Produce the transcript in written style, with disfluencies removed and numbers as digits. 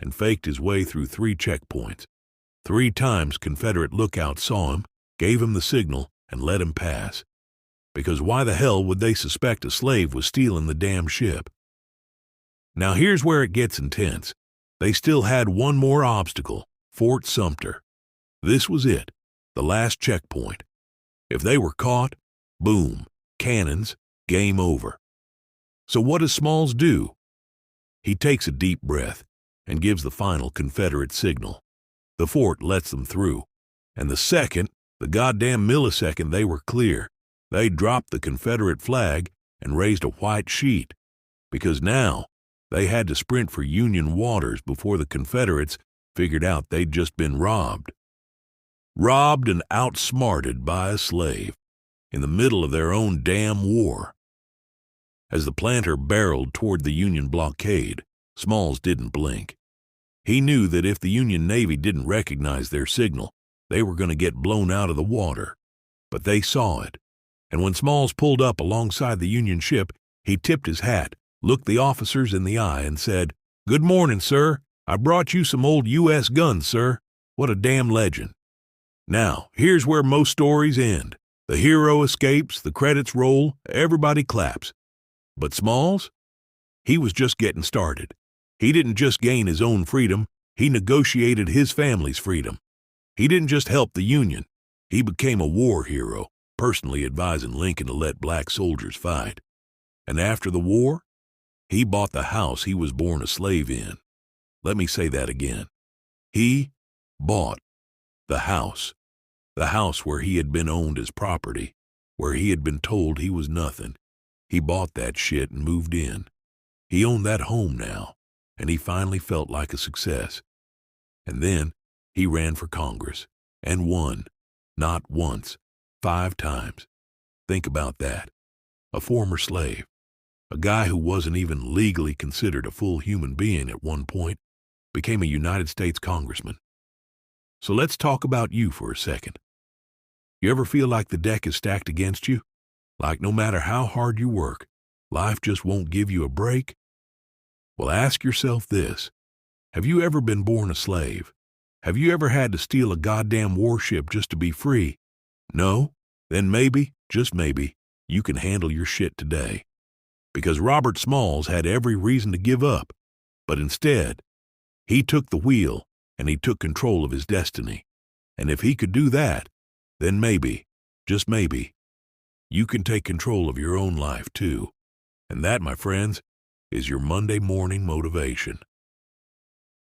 and faked his way through 3 checkpoints. 3 times Confederate lookouts saw him, gave him the signal, and let him pass. Because why the hell would they suspect a slave was stealing the damn ship? Now here's where it gets intense. They still had one more obstacle, Fort Sumter. This was it, the last checkpoint. If they were caught, boom, cannons, game over. So what does Smalls do? He takes a deep breath and gives the final Confederate signal. The fort lets them through, and the goddamn millisecond they were clear, they dropped the Confederate flag and raised a white sheet, because now they had to sprint for Union waters before the Confederates figured out they'd just been robbed. Robbed and outsmarted by a slave, in the middle of their own damn war. As the planter barreled toward the Union blockade, Smalls didn't blink. He knew that if the Union Navy didn't recognize their signal, they were going to get blown out of the water. But they saw it, and when Smalls pulled up alongside the Union ship, he tipped his hat, looked the officers in the eye, and said, "Good morning, sir. I brought you some old U.S. guns, sir. What a damn legend." Now, here's where most stories end. The hero escapes, the credits roll, everybody claps. But Smalls? He was just getting started. He didn't just gain his own freedom, he negotiated his family's freedom. He didn't just help the Union, he became a war hero, personally advising Lincoln to let black soldiers fight. And after the war, he bought the house he was born a slave in. Let me say that again. He bought the house where he had been owned as property, where he had been told he was nothing. He bought that shit and moved in. He owned that home now, and he finally felt like a success. And then he ran for Congress, and won, not once, 5 times. Think about that. A former slave, a guy who wasn't even legally considered a full human being at one point, became a United States congressman. So let's talk about you for a second. You ever feel like the deck is stacked against you? Like no matter how hard you work, life just won't give you a break? Well, ask yourself this. Have you ever been born a slave? Have you ever had to steal a goddamn warship just to be free? No? Then maybe, just maybe, you can handle your shit today. Because Robert Smalls had every reason to give up, but instead, he took the wheel and he took control of his destiny. And if he could do that, then maybe, just maybe, you can take control of your own life too. And that, my friends, is your Monday morning motivation.